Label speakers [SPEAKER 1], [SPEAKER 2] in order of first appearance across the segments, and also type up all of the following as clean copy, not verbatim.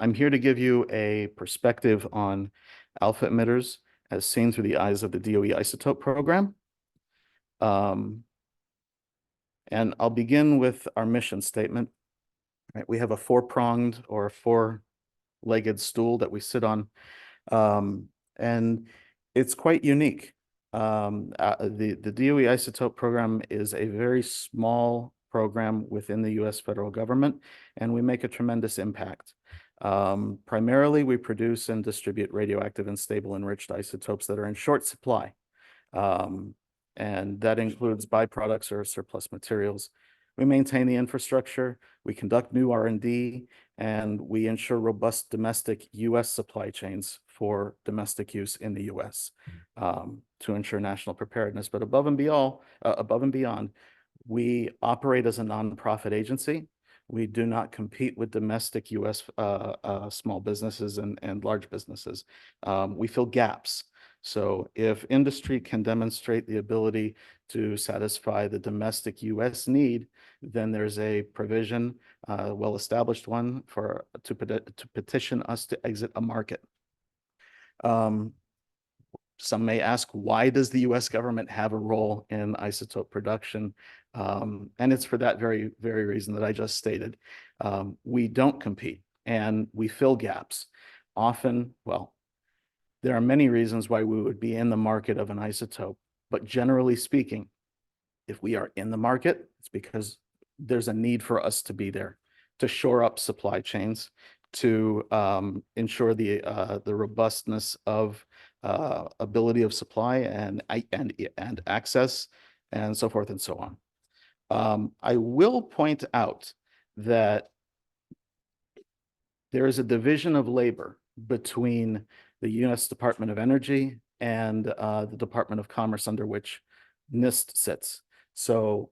[SPEAKER 1] I'm here to give you a perspective on alpha emitters as seen through the eyes of the DOE Isotope program. And I'll begin with our mission statement. Right, we have a four-pronged or four-legged stool that we sit on, and it's quite unique. The DOE Isotope program is a very small program within the U.S. federal government, and we make a tremendous impact. Primarily, we produce and distribute radioactive and stable enriched isotopes that are in short supply. And that includes byproducts or surplus materials. We maintain the infrastructure, we conduct new R&D, and we ensure robust domestic U.S. supply chains for domestic use in the U.S. To ensure national preparedness. But above and beyond, we operate as a nonprofit agency. We do not compete with domestic U.S. Small businesses and large businesses. We fill gaps. So if industry can demonstrate the ability to satisfy the domestic U.S. need, then there's a provision, well-established one, to petition us to exit a market. Some may ask, why does the U.S. government have a role in isotope production? And it's for that very, very reason that I just stated. We don't compete and we fill gaps. Often, well, there are many reasons why we would be in the market of an isotope, but generally speaking, if we are in the market, it's because there's a need for us to be there, to shore up supply chains, to ensure the robustness of ability of supply and access, and so forth and so on. I will point out that there is a division of labor between the U.S. Department of Energy and the Department of Commerce, under which NIST sits. So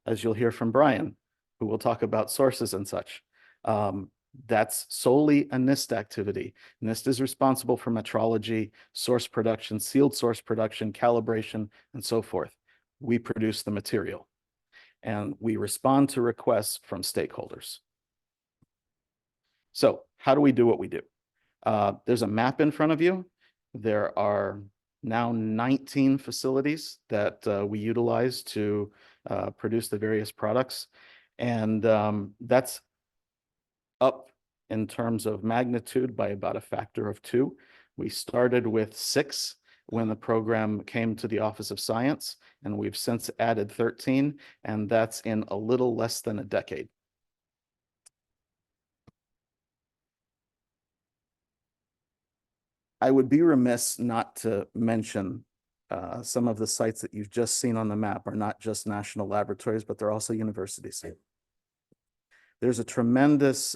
[SPEAKER 1] as you'll hear from Brian, who will talk about sources and such, that's solely a NIST activity. NIST is responsible for metrology, source production, sealed source production, calibration, and so forth. We produce the material, and we respond to requests from stakeholders. So how do we do what we do? There's a map in front of you. There are now 19 facilities that we utilize to produce the various products. And that's up in terms of magnitude by about a factor of 2. We started with 6 when the program came to the Office of Science, and we've since added 13, and that's in a little less than a decade. I would be remiss not to mention some of the sites that you've just seen on the map are not just national laboratories, but they're also universities. There's a tremendous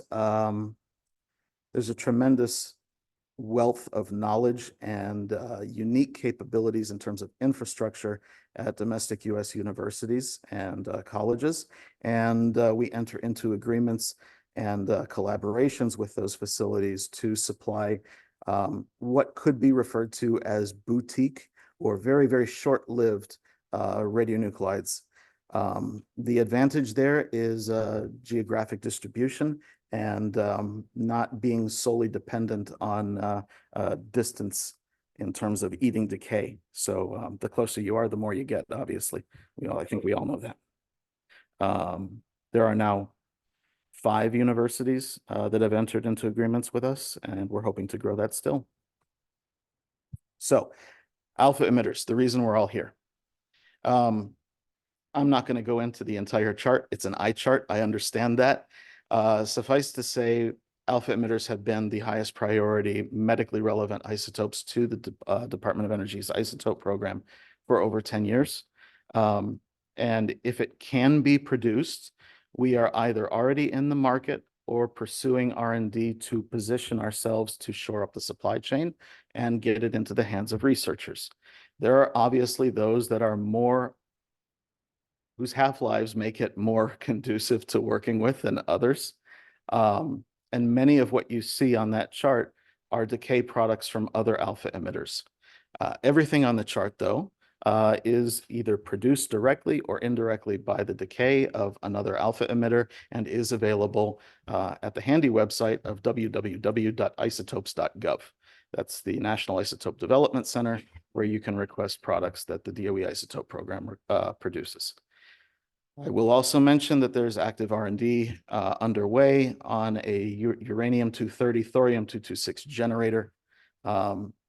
[SPEAKER 1] wealth of knowledge and unique capabilities in terms of infrastructure at domestic U.S. universities and colleges. And we enter into agreements and collaborations with those facilities to supply what could be referred to as boutique or very, very short-lived radionuclides. The advantage there is geographic distribution and not being solely dependent on distance in terms of eating decay. So the closer you are, the more you get, obviously. I think we all know that. There are now 5 universities that have entered into agreements with us, and we're hoping to grow that still. So, alpha emitters, the reason we're all here. I'm not going to go into the entire chart. It's an eye chart. I understand that. Suffice to say, alpha emitters have been the highest priority medically relevant isotopes to the Department of Energy's isotope program for over 10 years. And if it can be produced, we are either already in the market or pursuing R&D to position ourselves to shore up the supply chain and get it into the hands of researchers. There are obviously those that are whose half-lives make it more conducive to working with than others. And many of what you see on that chart are decay products from other alpha emitters. Everything on the chart, though, is either produced directly or indirectly by the decay of another alpha emitter and is available at the handy website of www.isotopes.gov. That's the National Isotope Development Center, where you can request products that the DOE Isotope Program produces. I will also mention that there's active R&D underway on a uranium-230, thorium-226 generator,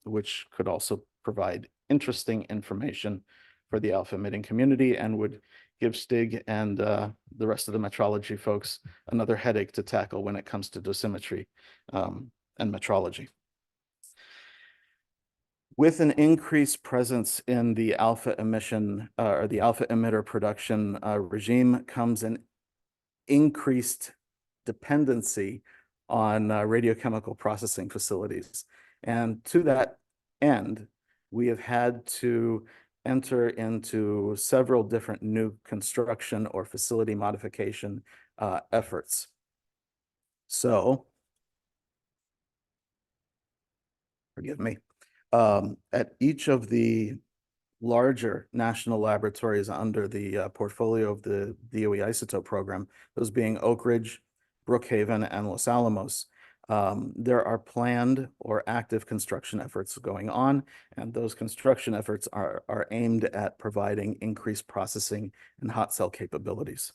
[SPEAKER 1] which could also provide interesting information for the alpha emitting community and would give Stig and the rest of the metrology folks another headache to tackle when it comes to dosimetry and metrology. With an increased presence in the alpha emission or the alpha emitter production regime comes an increased dependency on radiochemical processing facilities. And to that end, we have had to enter into several different new construction or facility modification efforts. So, forgive me. At each of the larger national laboratories under the portfolio of the DOE Isotope Program, those being Oak Ridge, Brookhaven, and Los Alamos, there are planned or active construction efforts going on, and those construction efforts are aimed at providing increased processing and hot cell capabilities.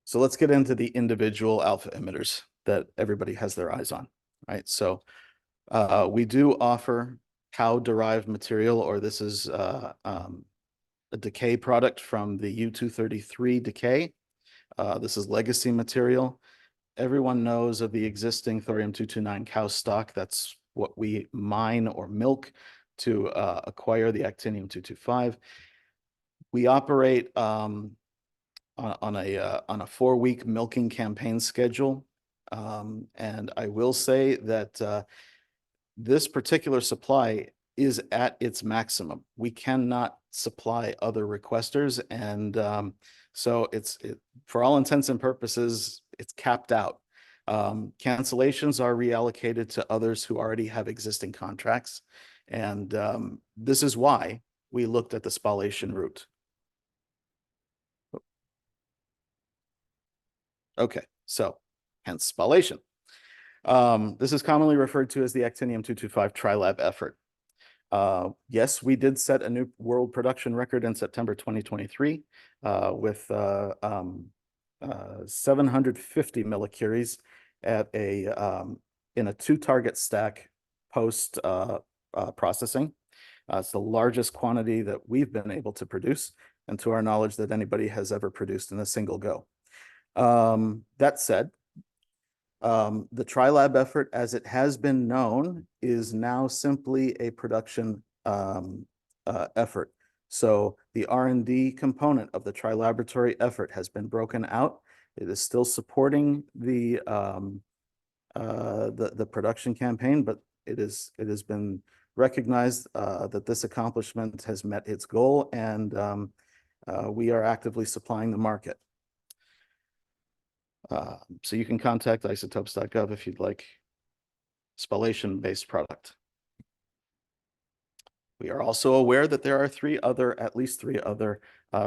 [SPEAKER 1] So let's get into the individual alpha emitters that everybody has their eyes on, right? So we do offer cow-derived material, or this is a decay product from the U-233 decay. This is legacy material. Everyone knows of the existing thorium-229 cow stock. That's what we mine or milk to acquire the actinium-225. We operate on a 4-week milking campaign schedule. And I will say that this particular supply is at its maximum. We cannot supply other requesters, and so for all intents and purposes, it's capped out. Cancellations are reallocated to others who already have existing contracts, and this is why we looked at the spallation route. Okay, so hence spallation. This is commonly referred to as the actinium-225 tri-lab effort. Yes, we did set a new world production record in September 2023 with 750 millicuries at in a 2-target stack post processing. It's the largest quantity that we've been able to produce, and to our knowledge, that anybody has ever produced in a single go. That said, the tri-lab effort, as it has been known, is now simply a production effort. So the R&D component of the tri-laboratory effort has been broken out. It is still supporting the production campaign, but it has been recognized that this accomplishment has met its goal, and we are actively supplying the market. So you can contact isotopes.gov if you'd like spallation-based product. We are also aware that there are at least three other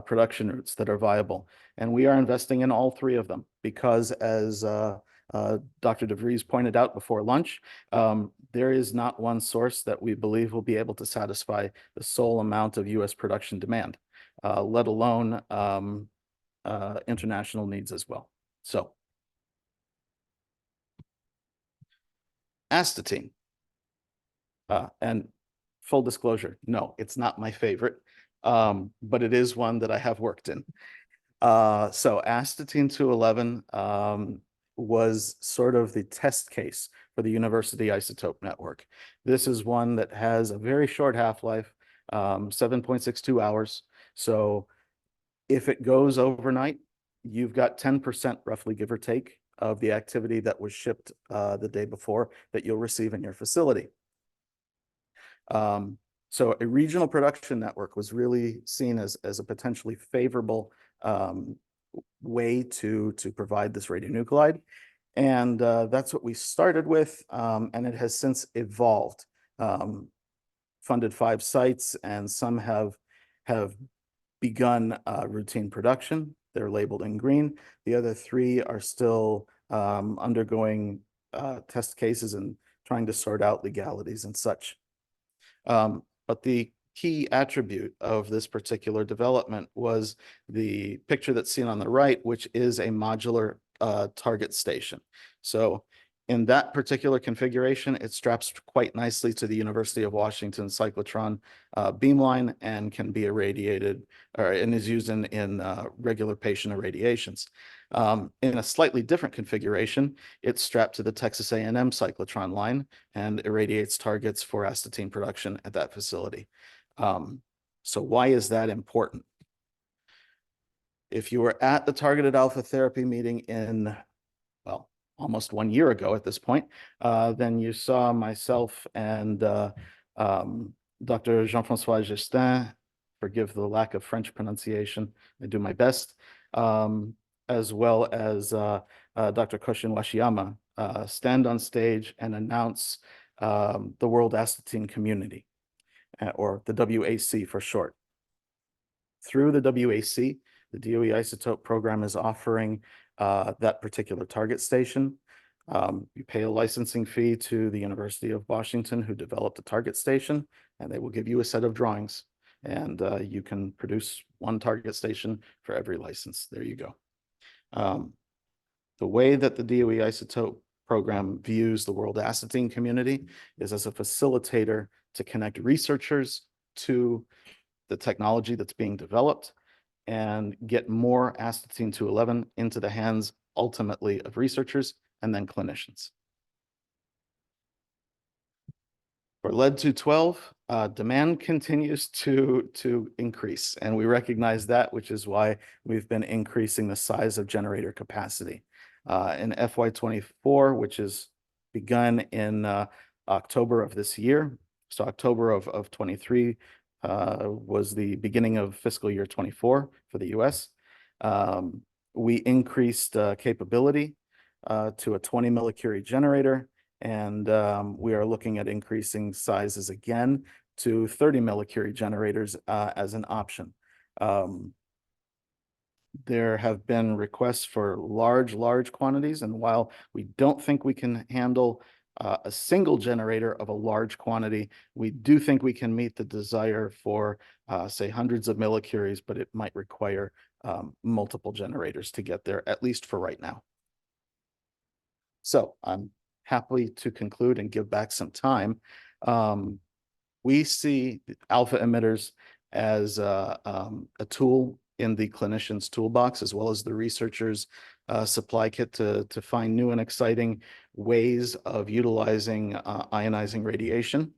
[SPEAKER 1] production routes that are viable, and we are investing in all 3 of them because, as Dr. DeVries pointed out before lunch, there is not one source that we believe will be able to satisfy the sole amount of U.S. production demand, let alone international needs as well. So, astatine. And full disclosure, no, it's not my favorite, but it is one that I have worked in. So astatine-211 was sort of the test case for the University Isotope Network. This is one that has a very short half-life, 7.62 hours. So if it goes overnight, you've got 10%, roughly, give or take, of the activity that was shipped the day before that you'll receive in your facility. So a regional production network was really seen as a potentially favorable way to provide this radionuclide. And that's what we started with, and it has since evolved. funded 5 sites, and some have begun routine production. They're labeled in green. The other 3 are still undergoing test cases and trying to sort out legalities and such. But the key attribute of this particular development was the picture that's seen on the right, which is a modular target station. So in that particular configuration, it straps quite nicely to the University of Washington cyclotron beamline and can be irradiated and is used in regular patient irradiations. In a slightly different configuration, it's strapped to the Texas A&M cyclotron line and irradiates targets for astatine production at that facility. So why is that important? If you were at the targeted alpha therapy meeting in, well, almost 1 year ago at this point, then you saw myself and Dr. Jean-François Justin, forgive the lack of French pronunciation, I do my best, as well as Dr. Koshin Washiyama stand on stage and announce the World Astatine Community, or the WAC for short. Through the WAC, the DOE Isotope program is offering that particular target station. You pay a licensing fee to the University of Washington, who developed the target station, and they will give you a set of drawings, and you can produce 1 target station for every license. There you go. The way that the DOE Isotope program views the World Astatine Community is as a facilitator to connect researchers to the technology that's being developed and get more astatine-211 into the hands ultimately of researchers and then clinicians. For lead-212, demand continues to increase, and we recognize that, which is why we've been increasing the size of generator capacity. In FY24, which is begun in October of this year, so October of 23 was the beginning of fiscal year 24 for the US. We increased capability to a 20 millicurie generator, and we are looking at increasing sizes again to 30 millicurie generators as an option. There have been requests for large quantities, and while we don't think we can handle a single generator of a large quantity, we do think we can meet the desire for, say, hundreds of millicuries, but it might require multiple generators to get there, at least for right now. So I'm happy to conclude and give back some time. We see alpha-emitters as a tool in the clinician's toolbox, as well as the researcher's supply kit to find new and exciting ways of utilizing ionizing radiation.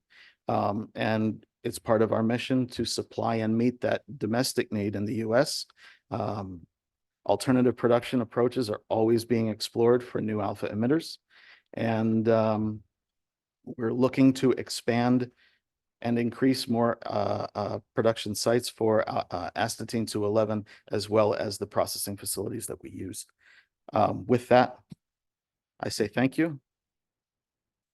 [SPEAKER 1] And it's part of our mission to supply and meet that domestic need in the US. Alternative production approaches are always being explored for new alpha emitters. And we're looking to expand and increase more production sites for astatine-211, as well as the processing facilities that we use. With that, I say thank you